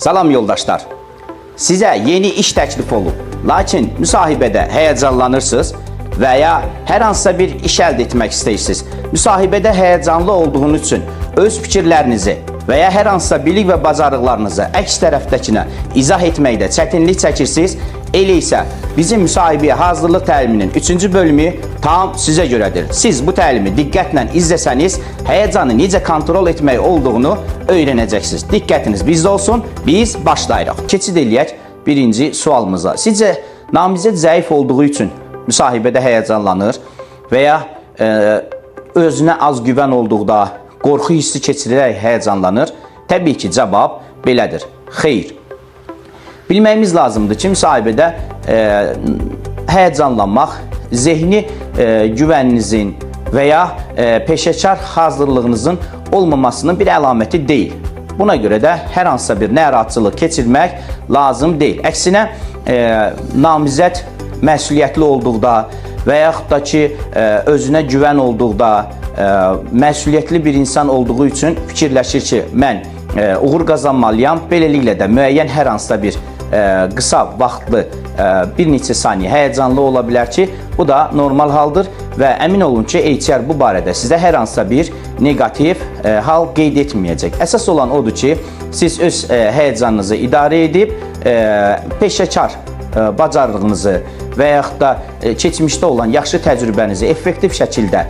Salam yoldaşlar. Sizə yeni iş təklif olub, lakin müsahibədə həyəcanlanırsınız və ya hər hansısa bir iş əldə etmək istəyirsiniz. Müsahibədə həyəcanlı olduğunuz üçün öz fikirlərinizi və ya hər hansısa bilik və bacarıqlarınızı əks tərəfdəkinə izah etməkdə çətinlik çəkirsiniz. Elə isə bizim müsahibəyə hazırlıq təliminin 3-cü bölümü tam sizə görədir. Siz bu təlimi diqqətlə izləsəniz, həyəcanı necə kontrol etmək olduğunu öyrənəcəksiniz. Diqqətiniz bizdə olsun, biz başlayırıq. Keçid eləyək birinci sualımıza. Sizcə namizəd zəif olduğu üçün müsahibədə həyəcanlanır və ya özünə az güvən olduqda, qorxu hissi keçirərək həyəcanlanır? Təbii ki, cavab belədir. Xeyr. Bilməyimiz lazımdır ki, müsahibədə həyəcanlanmaq zehni güvəninizin və ya peşəkar hazırlığınızın olmamasının bir əlaməti deyil. Buna görə də hər hansısa bir narahatçılıq keçirmək lazım deyil. Əksinə, namizəd məsuliyyətli olduqda və yaxud da ki, özünə güvən olduqda, məsuliyyətli bir insan olduğu üçün fikirləşir ki, mən uğur qazanmalıyam. Beləliklə də müəyyən hər hansısa bir qısa vaxtlı bir neçə saniyə həyəcanlı ola bilər ki, bu da normal haldır və əmin olun ki, HCR bu barədə sizə hər hansısa bir negativ hal qeyd etməyəcək. Əsas olan odur ki, siz öz həyəcanınızı idarə edib peşəkar bacarığınızı və yaxud da keçmişdə olan yaxşı təcrübənizi effektiv şəkildə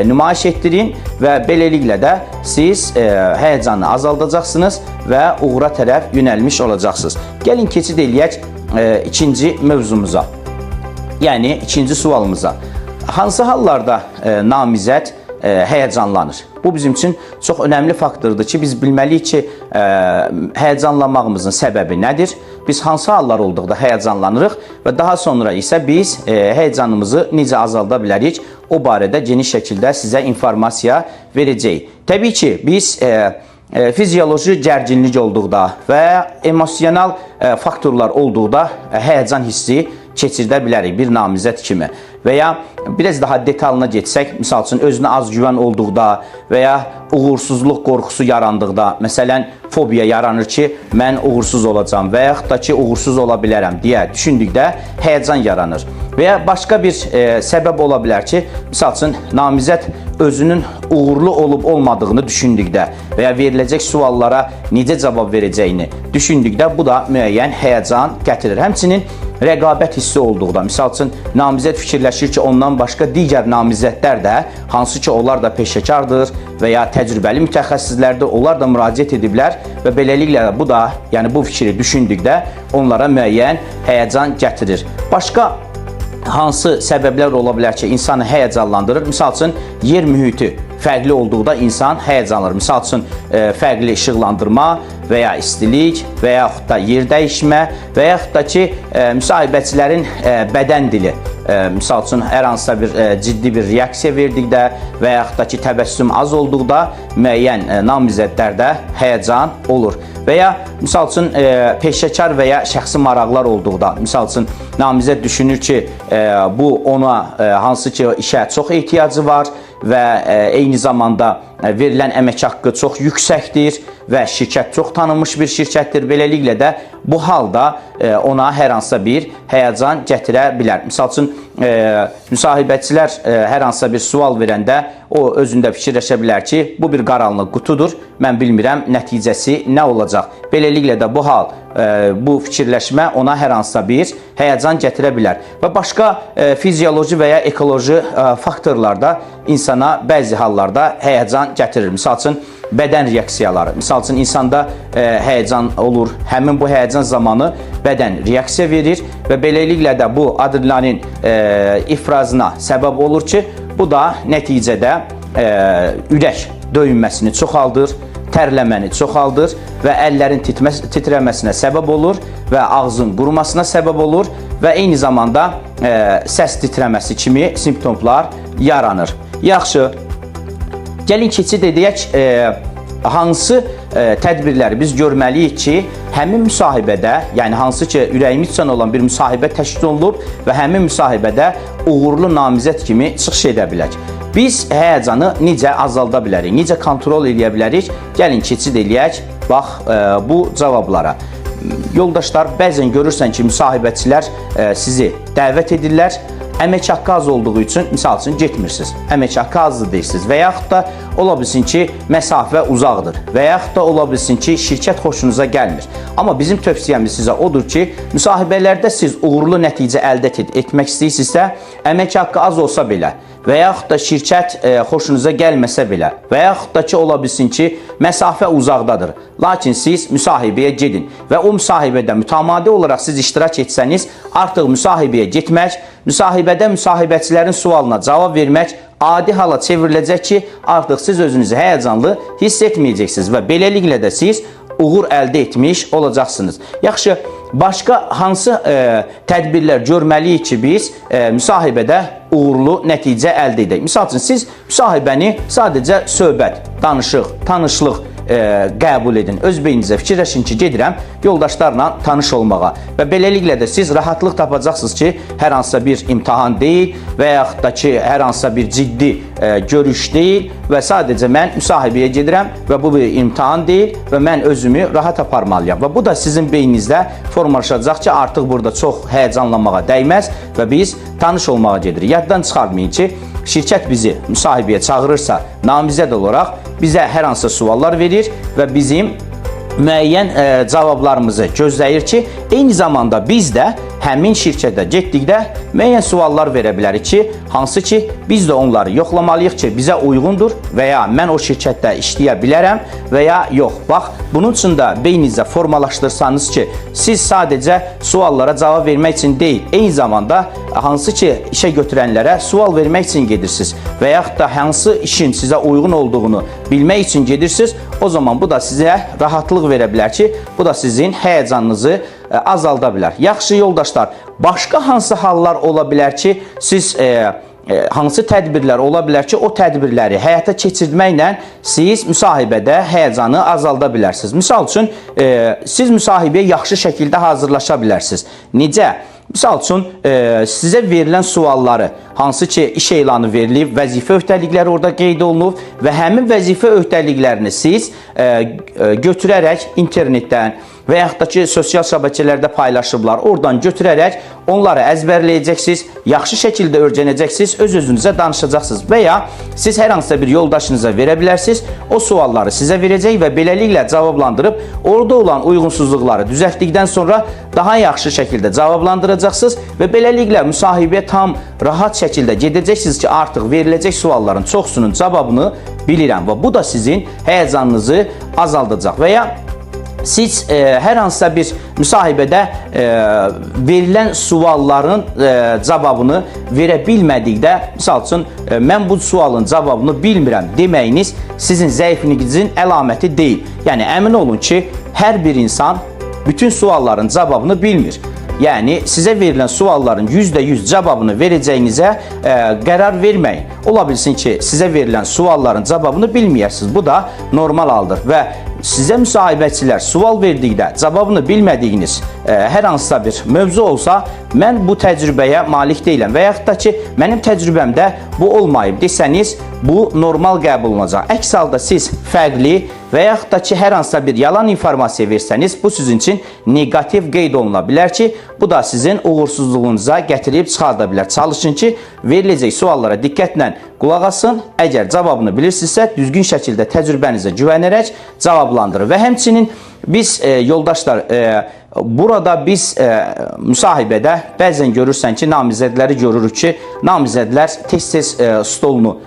nümayiş etdirin və beləliklə də siz həyəcanı azaldacaqsınız və uğura tərəf yönəlmiş olacaqsınız. Gəlin keçid eləyək ikinci mövzumuza, yəni ikinci sualımıza. Hansı hallarda namizəd həyəcanlanır? Bu bizim üçün çox önəmli faktordur ki, biz bilməliyik ki, həyəcanlanmağımızın səbəbi nədir? Biz hansı hallar olduqda həyəcanlanırıq və daha sonra isə biz həyəcanımızı necə azalda bilərik? O barədə geniş şəkildə sizə informasiya verəcəyik. Təbii ki, biz fizioloji gərginlik olduqda və emosional faktorlar olduqda həyəcan hissi keçirdə bilərik bir namizəd kimi. Və ya biraz daha detalına geçsək, misal üçün özünə az güvən olduqda və ya uğursuzluq qorxusu yarandıqda, məsələn, fobiya yaranır ki, mən uğursuz olacam və yaxud da ki, uğursuz ola bilərəm deyə düşündükdə həyəcan yaranır. Və ya başqa bir səbəb ola bilər ki, misal üçün, namizəd özünün uğurlu olub olmadığını düşündükdə və ya veriləcək suallara necə cavab verəcəyini düşündükdə bu da müəyyən həyəcan gətirir. Həmçinin rəqabət hissi olduqda, misal üçün, namizəd fikirləşir ki, ondan başqa digər namizədlər də, hansı ki, onlar da peşəkardır və ya təcrübəli mütəxəssislərdir, onlar da müraciət ediblər və beləliklə bu da, yəni bu fikri düşündükdə onlara müəyyən həyəcan gətirir. Başqa hansı səbəblər ola bilər ki, insanı həyəcanlandırır? Misal üçün, yer mühiti fərqli olduqda insan həyəcanlanır. Misal üçün, fərqli işıqlandırma və ya istilik və yaxud da yer dəyişmə və yaxud da ki, müsahibəçilərin bədən dili. Misal üçün, hər hansısa bir ciddi bir reaksiya verdikdə və yaxud da ki, təbəssüm az olduqda müəyyən namizədlərdə həyəcan olur. Və ya, misal üçün, peşəkar və ya şəxsi maraqlar olduqda, misal üçün, namizəd düşünür ki, bu ona hansı ki, işə çox ehtiyacı var və eyni zamanda verilən əmək haqqı çox yüksəkdir və şirkət çox tanınmış bir şirkətdir. Beləliklə də bu halda ona hər hansısa bir həyəcan gətirə bilər. Misal üçün, müsahibəçilər hər hansısa bir sual verəndə o özündə fikirləşə bilər ki, bu bir qaranlıq qutudur, mən bilmirəm nəticəsi nə olacaq. Beləliklə də bu hal, bu fikirləşmə ona hər hansısa bir həyəcan gətirə bilər. Və başqa fizioloji və ya ekoloji faktorlar da insana bəzi hallarda həyəcan gətirir. Misal üçün, bədən reaksiyaları. Misal üçün, insanda həyəcan olur. Həmin bu həyəcan zamanı bədən reaksiya verir və beləliklə də bu adrenalin ifrazına səbəb olur ki, bu da nəticədə ürək döyünməsini çoxaldır, tərləməni çoxaldır və əllərin titrəməsinə səbəb olur və ağzın qurumasına səbəb olur və eyni zamanda səs titrəməsi kimi simptomlar yaranır. Yaxşı, gəlin keçid edək hansı tədbirləri biz görməliyik ki, həmin müsahibədə, yəni hansı ki, ürəyimiz üçün olan bir müsahibə təşkil olunub və həmin müsahibədə uğurlu namizəd kimi çıxış edə bilək. Biz həyəcanı necə azalda bilərik, necə kontrol edə bilərik? Gəlin keçid eləyək, bax, bu cavablara. yoldaşlar, bəzən görürsən ki, müsahibəçilər sizi dəvət edirlər. Əmək haqqı az olduğu üçün, misal üçün, getmirsiniz. Əmək haqqı azdır deyirsiniz və yaxud da ola bilsin ki, məsafə uzaqdır və yaxud da ola bilsin ki, şirkət xoşunuza gəlmir. Amma bizim tövsiyəmiz sizə odur ki, müsahibələrdə siz uğurlu nəticə əldə etmək istəyirsinizsə, əmək haqqı az olsa belə və yaxud da şirkət xoşunuza gəlməsə belə və yaxud da ki, ola bilsin ki, məsafə uzaqdadır. Lakin siz müsahibəyə gedin və o müsahibədə mütəmadi olaraq siz iştirak etsəniz, artıq müsahibəyə getmək, müsahibədə müsahibəçilərin sualına cavab vermək adi hala çevriləcək ki, artıq siz özünüzü həyəcanlı hiss etməyəcəksiniz və beləliklə də siz uğur əldə etmiş olacaqsınız. Yaxşı, başqa hansı tədbirlər görməliyik ki, biz müsahibədə uğurlu nəticə əldə edək? Misal üçün, siz müsahibəni sadəcə söhbət, danışıq, tanışlıq qəbul edin. Öz beyninizə fikirləşin ki, gedirəm yoldaşlarla tanış olmağa və beləliklə də siz rahatlıq tapacaqsınız ki, hər hansısa bir imtahan deyil və yaxud da ki, hər hansısa bir ciddi görüş deyil və sadəcə mən müsahibəyə gedirəm və bu bir imtahan deyil və mən özümü rahat aparmalıyam və bu da sizin beyninizdə formalaşacaq ki, artıq burada çox həyəcanlanmağa dəyməz və biz tanış olmağa gedirik. Yaddan çıxartmayın ki, şirkət bizi müsahibəyə çağırırsa, namizəd olaraq bizə hər hansısa suallar verir və bizim müəyyən cavablarımızı gözləyir ki, eyni zamanda biz də həmin şirkətə getdikdə müəyyən suallar verə bilərik ki, hansı ki, biz də onları yoxlamalıyıq ki, bizə uyğundur və ya mən o şirkətdə işləyə bilərəm və ya yox. Bax, bunun üçün də beyninizdə formalaşdırsanız ki, siz sadəcə suallara cavab vermək üçün deyil, eyni zamanda hansı ki, işə götürənlərə sual vermək üçün gedirsiniz və yaxud da hansı işin sizə uyğun olduğunu bilmək üçün gedirsiniz, o zaman bu da sizə rahatlıq verə bilər ki, bu da sizin həyəcanınızı azalda bilər. Yaxşı yoldaşlar, başqa hansı hallar ola bilər ki, siz hansı tədbirlər ola bilər ki, o tədbirləri həyata keçirməklə siz müsahibədə həyəcanı azalda bilərsiniz. Misal üçün, siz müsahibəyə yaxşı şəkildə hazırlaşa bilərsiniz. Necə? Misal üçün, sizə verilən sualları, hansı ki, iş elanı verilib, vəzifə öhdəlikləri orada qeyd olunub və həmin vəzifə öhdəliklərini siz götürərək internetdən və yaxud da ki, sosial şəbəkələrdə paylaşıblar, oradan götürərək onları əzbərləyəcəksiniz, yaxşı şəkildə öyrənəcəksiniz, öz-özünüzə danışacaqsınız və ya siz hər hansısa bir yoldaşınıza verə bilərsiniz, o sualları sizə verəcək və beləliklə cavablandırıb, orada olan uyğunsuzluqları düzəltdikdən sonra daha yaxşı şəkildə cavablandıracaqsınız və beləliklə müsahibəyə tam rahat şəkildə gedəcəksiniz ki, artıq veriləcək sualların çoxsunun cavabını bilirəm və bu da sizin həyəcanınızı azaldacaq və ya siz hər hansısa bir müsahibədə verilən sualların cavabını verə bilmədikdə, misal üçün, mən bu sualın cavabını bilmirəm deməyiniz sizin zəifliyinizin əlaməti deyil. Yəni, əmin olun ki, hər bir insan bütün sualların cavabını bilmir. Yəni, sizə verilən sualların %100 cavabını verəcəyinizə qərar verməyin. Ola bilsin ki, sizə verilən sualların cavabını bilməyərsiniz. Bu da normal haldır və sizə müsahibəçilər sual verdikdə cavabını bilmədiyiniz hər hansısa bir mövzu olsa, mən bu təcrübəyə malik deyiləm və yaxud da ki, mənim təcrübəmdə bu olmayıb desəniz, bu normal qəbul olunacaq. Əks halda siz fərqli və yaxud da ki, hər hansısa bir yalan informasiya versəniz, bu sizin üçün negativ qeyd oluna bilər ki, bu da sizin uğursuzluğunuza gətirib çıxarda bilər. Çalışın ki, veriləcək suallara diqqətlə qulaq asın. Əgər cavabını bilirsinizsə, düzgün şəkildə təcrübənizə güvənərək cavablandırın. Və həmçinin biz yoldaşlar, burada biz müsahibədə bəzən görürsən ki, namizədləri görürük ki, namizədlər tez-tez stolunu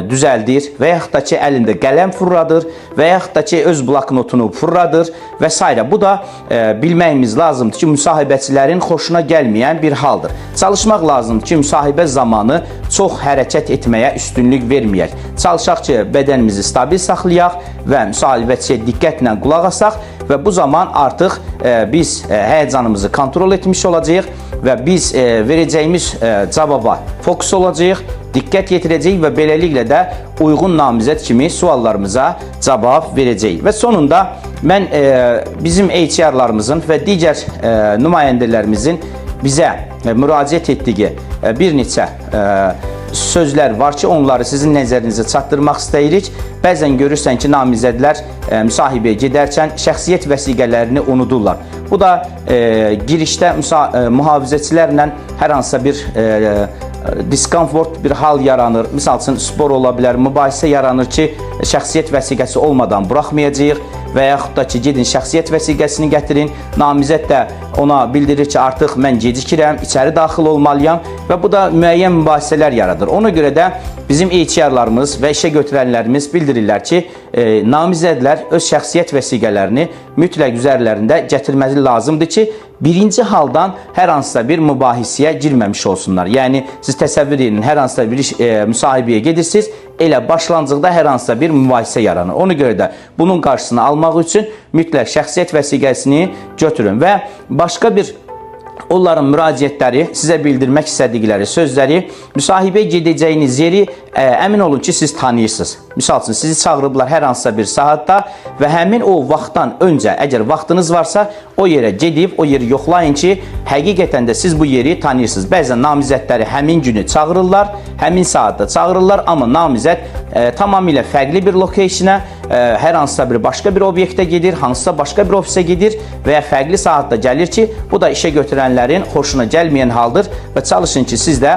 düzəldir və yaxud da ki, əlində qələm fırladır və yaxud da ki, öz bloknotunu fırladır və s. Bu da bilməyimiz lazımdır ki, müsahibəçilərin xoşuna gəlməyən bir haldır. Çalışmaq lazımdır ki, müsahibə zamanı çox hərəkət etməyə üstünlük verməyək. Çalışaq ki, bədənimizi stabil saxlayaq və müsahibəçiyə diqqətlə qulaq asaq və bu zaman artıq biz həyəcanımızı kontrol etmiş olacağıq və biz verəcəyimiz cavaba fokus olacağıq, diqqət yetirəcəyik və beləliklə də uyğun namizəd kimi suallarımıza cavab verəcəyik. Və sonunda mən bizim HR-larımızın və digər nümayəndələrimizin bizə müraciət etdiyi bir neçə sözlər var ki, onları sizin nəzərinizə çatdırmaq istəyirik. Bəzən görürsən ki, namizədlər müsahibəyə gedərkən şəxsiyyət vəsiqələrini unudurlar. Bu da girişdə mühafizəçilərlə hər hansısa bir diskomfort bir hal yaranır. Misal üçün spor ola bilər, mübahisə yaranır ki, şəxsiyyət vəsiqəsi olmadan buraxmayacağıq və yaxud da ki, gedin şəxsiyyət vəsiqəsini gətirin. Namizəd də ona bildirir ki, artıq mən gecikirəm, içəri daxil olmalıyam və bu da müəyyən mübahisələr yaradır. Ona görə də bizim ehtiyarlarımız və işə götürənlərimiz bildirirlər ki, namizədlər öz şəxsiyyət vəsiqələrini mütləq üzərlərində gətirməsi lazımdır ki, birinci haldan hər hansısa bir mübahisəyə girməmiş olsunlar. Yəni, siz təsəvvür edin, hər hansısa bir müsahibəyə gedirsiniz, elə başlanğıcda hər hansısa bir mübahisə yaranır. Ona görə də bunun qarşısını almaq üçün mütləq şəxsiyyət vəsiqəsini götürün və başqa bir onların müraciətləri, sizə bildirmək istədikləri sözləri, müsahibəyə gedəcəyiniz yeri əmin olun ki, siz tanıyırsınız. Misal üçün, sizi çağırıblar hər hansısa bir saatda və həmin o vaxtdan öncə, əgər vaxtınız varsa, o yerə gedib, o yeri yoxlayın ki, həqiqətən də siz bu yeri tanıyırsınız. Bəzən namizədləri həmin günü çağırırlar, həmin saatda çağırırlar, amma namizəd tamamilə fərqli bir lokeysiyona, hər hansısa bir başqa bir obyektə gedir, hansısa başqa bir ofisə gedir və ya fərqli saatda gəlir ki, bu da işə götürənlərin xoşuna gəlməyən haldır və çalışın ki, siz də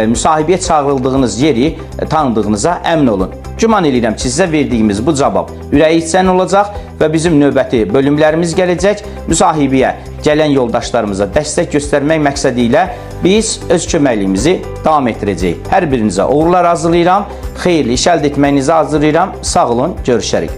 müsahibəyə çağırıldığınız yeri tanıdığınıza əmin olun. Güman edirəm ki, sizə verdiyimiz bu cavab ürəyi içən olacaq və bizim növbəti bölümlərimiz gələcək. Müsahibəyə gələn yoldaşlarımıza dəstək göstərmək məqsədi ilə biz öz köməkliyimizi davam etdirəcəyik. Hər birinizə uğurlar arzulayıram, xeyirli iş əldə etməyinizi arzulayıram. Sağ olun, görüşərik.